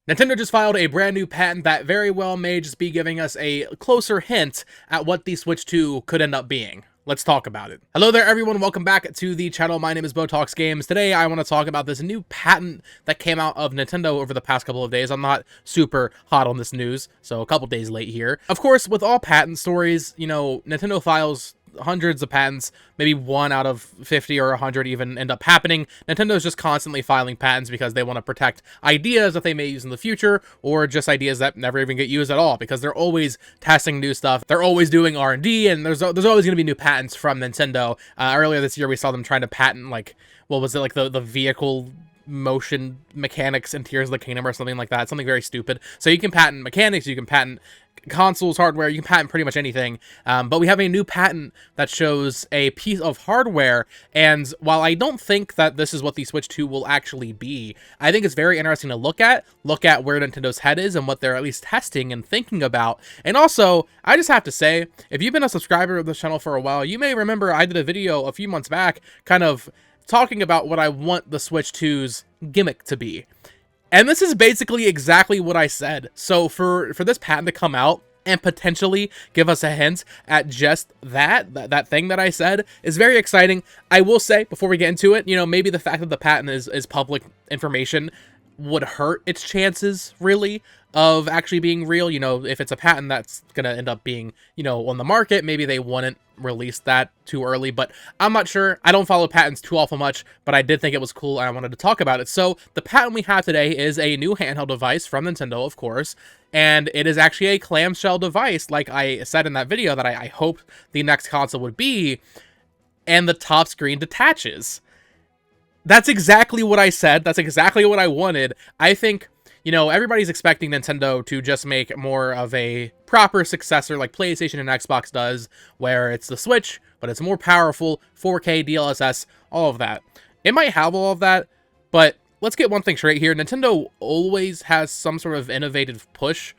Nintendo just filed a brand new patent that very well may just be giving us a closer hint at what the Switch 2 could end up being. Let's talk about it. Hello there everyone, welcome back to the channel. My name is Botox Games. Today I want to talk about this new patent that came out of Nintendo over the past couple of days. I'm not super hot on this news, so a couple days late here. Of course, with all patent stories, you know, Nintendo files hundreds of patents, maybe 1 out of 50 or 100 even end up happening. Nintendo's just constantly filing patents because they want to protect ideas that they may use in the future, or just ideas that never even get used at all, because they're always testing new stuff. They're always doing R&D, and there's always going to be new patents from Nintendo. Earlier this year, we saw them trying to patent, like, what was it, like the vehicle motion mechanics in Tears of the Kingdom or something like that. Something very stupid. So you can patent mechanics, you can patent consoles, hardware, you can patent pretty much anything. But we have a new patent that shows a piece of hardware, and while I don't think that this is what the Switch 2 will actually be, I think it's very interesting to look at where Nintendo's head is and what they're at least testing and thinking about. And also, I just have to say, if you've been a subscriber of this channel for a while, you may remember I did a video a few months back kind of talking about what I want the Switch 2's gimmick to be. And this is basically exactly what I said. So for this patent to come out and potentially give us a hint at just that thing that I said is very exciting. I will say, before we get into it, you know, maybe the fact that the patent is public information would hurt its chances, really, of actually being real. You know, if it's a patent that's gonna end up being, you know, on the market, maybe they wouldn't release that too early, but I'm not sure. I don't follow patents too awful much, but I did think it was cool and I wanted to talk about it. So the patent we have today is a new handheld device from Nintendo, of course, and it is actually a clamshell device, like I said in that video that I hoped the next console would be, and the top screen detaches. That's exactly what I said. That's exactly what I wanted. I think, you know, everybody's expecting Nintendo to just make more of a proper successor like PlayStation and Xbox does, where it's the Switch, but it's more powerful, 4K, DLSS, all of that. It might have all of that, but let's get one thing straight here. Nintendo always has some sort of innovative push.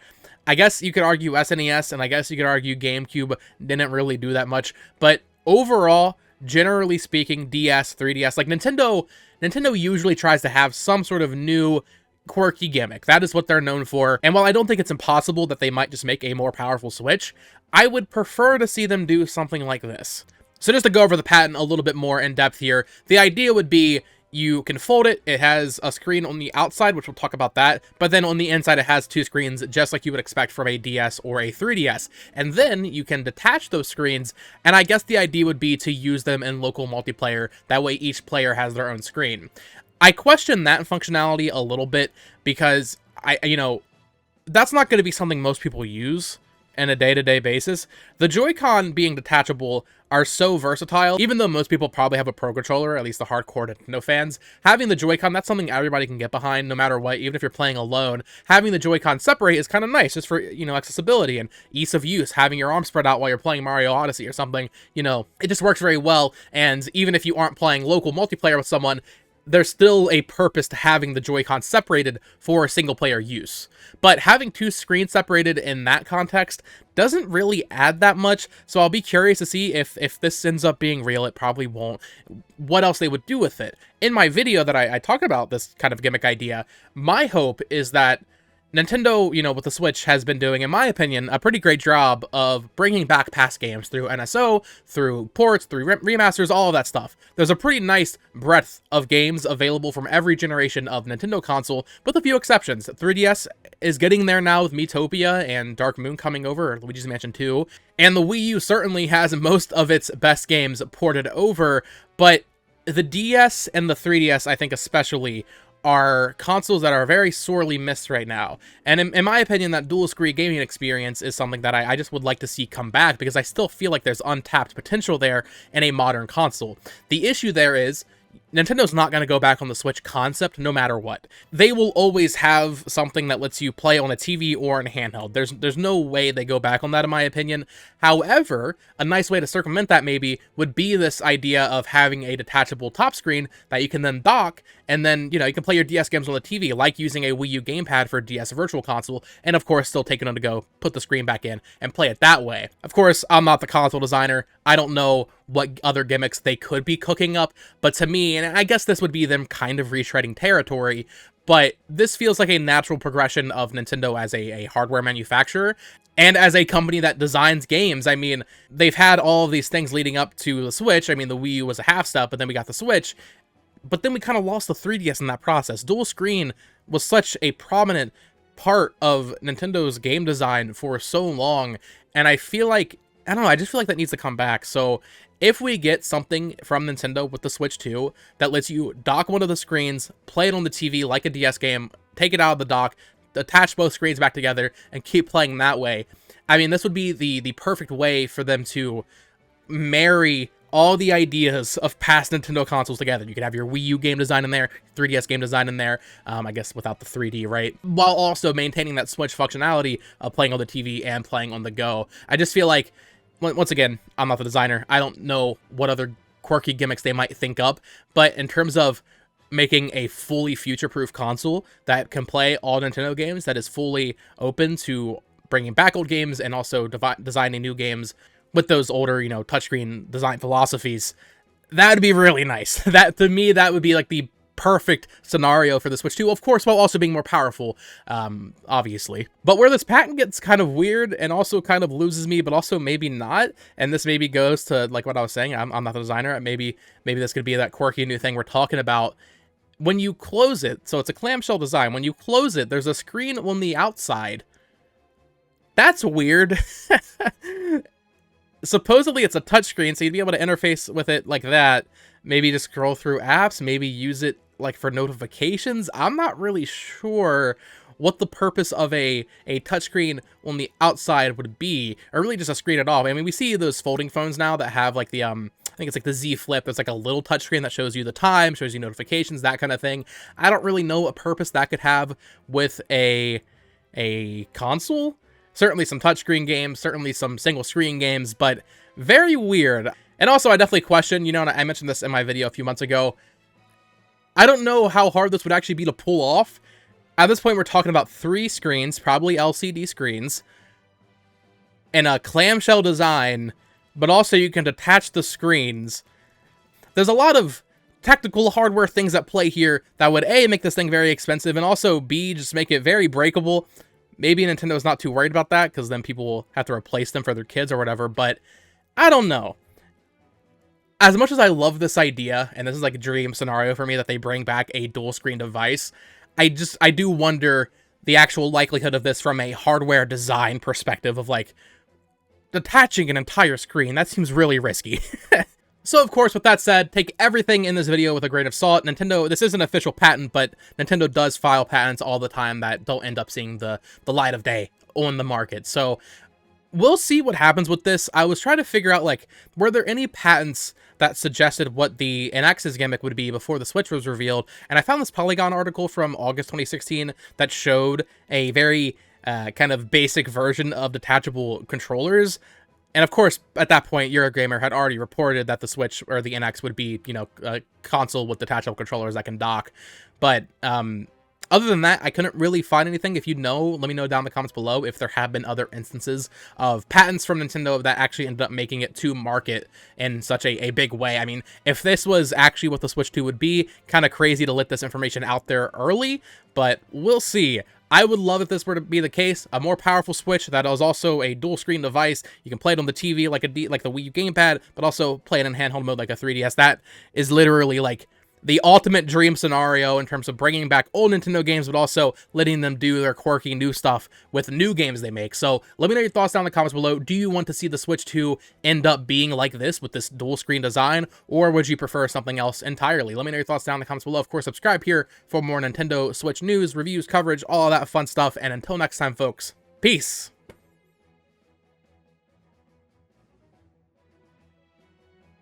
I guess you could argue SNES, and I guess you could argue GameCube didn't really do that much, but overall, generally speaking, DS, 3DS, like Nintendo usually tries to have some sort of new quirky gimmick. That is what they're known for. And while I don't think it's impossible that they might just make a more powerful Switch, I would prefer to see them do something like this. So just to go over the patent a little bit more in depth here, the idea would be you can fold it. It has a screen on the outside, which we'll talk about that, but then on the inside it has 2 screens, just like you would expect from a DS or a 3DS. And then you can detach those screens, and I guess the idea would be to use them in local multiplayer. That way each player has their own screen. I question that functionality a little bit because you know, that's not going to be something most people use on a day-to-day basis. The Joy-Con being detachable are so versatile, even though most people probably have a Pro Controller, at least the hardcore Nintendo fans. Having the Joy-Con, that's something everybody can get behind no matter what, even if you're playing alone. Having the Joy-Con separate is kind of nice, just for, you know, accessibility and ease of use. Having your arms spread out while you're playing Mario Odyssey or something, you know, it just works very well. And even if you aren't playing local multiplayer with someone, there's still a purpose to having the Joy-Con separated for single-player use. But having 2 screens separated in that context doesn't really add that much, so I'll be curious to see if this ends up being real. It probably won't. What else they would do with it. In my video that I talk about this kind of gimmick idea, my hope is that Nintendo, you know, with the Switch has been doing, in my opinion, a pretty great job of bringing back past games through NSO, through ports, through remasters, all of that stuff. There's a pretty nice breadth of games available from every generation of Nintendo console, with a few exceptions. 3DS is getting there now with Miitopia and Dark Moon coming over, or Luigi's Mansion 2, and the Wii U certainly has most of its best games ported over, but the DS and the 3DS, I think especially, are consoles that are very sorely missed right now. And in my opinion, that dual screen gaming experience is something that I just would like to see come back, because I still feel like there's untapped potential there in a modern console. The issue there is, Nintendo's not going to go back on the Switch concept no matter what. They will always have something that lets you play on a TV or in a handheld. There's no way they go back on that, in my opinion. However, a nice way to circumvent that maybe would be this idea of having a detachable top screen that you can then dock, and then, you know, you can play your DS games on the TV, like using a Wii U gamepad for a DS Virtual Console, and of course still take it on to go, put the screen back in, and play it that way. Of course, I'm not the console designer. I don't know what other gimmicks they could be cooking up, but to me, and I guess this would be them kind of retreading territory, but this feels like a natural progression of Nintendo as a hardware manufacturer and as a company that designs games. I mean, they've had all of these things leading up to the Switch. I mean, the Wii U was a half step, but then we got the Switch, but then we kind of lost the 3DS in that process. Dual screen was such a prominent part of Nintendo's game design for so long, and I feel like, I don't know, I just feel like that needs to come back. So if we get something from Nintendo with the Switch 2 that lets you dock one of the screens, play it on the TV like a DS game, take it out of the dock, attach both screens back together, and keep playing that way, I mean, this would be the perfect way for them to marry all the ideas of past Nintendo consoles together. You could have your Wii U game design in there, 3DS game design in there, I guess without the 3D, right? While also maintaining that Switch functionality of playing on the TV and playing on the go. I just feel like, once again, I'm not the designer. I don't know what other quirky gimmicks they might think up, but in terms of making a fully future-proof console that can play all Nintendo games, that is fully open to bringing back old games and also designing new games with those older, you know, touchscreen design philosophies, that would be really nice. That, to me, that would be like the perfect scenario for the Switch 2, of course, while also being more powerful, obviously. But where this patent gets kind of weird and also kind of loses me, but also maybe not, and this maybe goes to, like what I was saying, I'm not the designer, maybe this could be that quirky new thing we're talking about. When you close it, so it's a clamshell design, when you close it, there's a screen on the outside. That's weird. Supposedly it's a touchscreen, so you'd be able to interface with it like that. Maybe just scroll through apps, maybe use it like for notifications. I'm not really sure what the purpose of a touchscreen on the outside would be, or really just a screen at all. I mean, we see those folding phones now that have like the, I think it's like the Z Flip. There's like a little touchscreen that shows you the time, shows you notifications, that kind of thing. I don't really know what purpose that could have with a console. Certainly some touchscreen games, certainly some single screen games, but very weird. And also, I definitely question, you know, and I mentioned this in my video a few months ago, I don't know how hard this would actually be to pull off. At this point, we're talking about 3 screens, probably LCD screens, and a clamshell design, but also you can detach the screens. There's a lot of technical hardware things at play here that would A, make this thing very expensive, and also B, just make it very breakable. Maybe Nintendo's not too worried about that, because then people will have to replace them for their kids or whatever, but I don't know. As much as I love this idea, and this is like a dream scenario for me that they bring back a dual screen device, I do wonder the actual likelihood of this from a hardware design perspective of like detaching an entire screen. That seems really risky. So, of course, with that said, take everything in this video with a grain of salt. Nintendo, this is an official patent, but Nintendo does file patents all the time that don't end up seeing the light of day on the market. So, we'll see what happens with this. I was trying to figure out, like, were there any patents that suggested what the NX's gimmick would be before the Switch was revealed? And I found this Polygon article from August 2016 that showed a very kind of basic version of detachable controllers. And of course, at that point, Eurogamer had already reported that the Switch or the NX would be, you know, a console with detachable controllers that can dock. But other than that, I couldn't really find anything. If you know, let me know down in the comments below if there have been other instances of patents from Nintendo that actually ended up making it to market in such a big way. I mean, if this was actually what the Switch 2 would be, kind of crazy to let this information out there early, but we'll see. I would love if this were to be the case, a more powerful Switch that is also a dual screen device. You can play it on the TV like the Wii U gamepad, but also play it in handheld mode like a 3DS. That is literally like the ultimate dream scenario in terms of bringing back old Nintendo games, but also letting them do their quirky new stuff with new games they make. So let me know your thoughts down in the comments below. Do you want to see the Switch 2 end up being like this with this dual screen design, or would you prefer something else entirely? Let me know your thoughts down in the comments below. Of course, subscribe here for more Nintendo Switch news, reviews, coverage, all of that fun stuff. And until next time, folks, peace.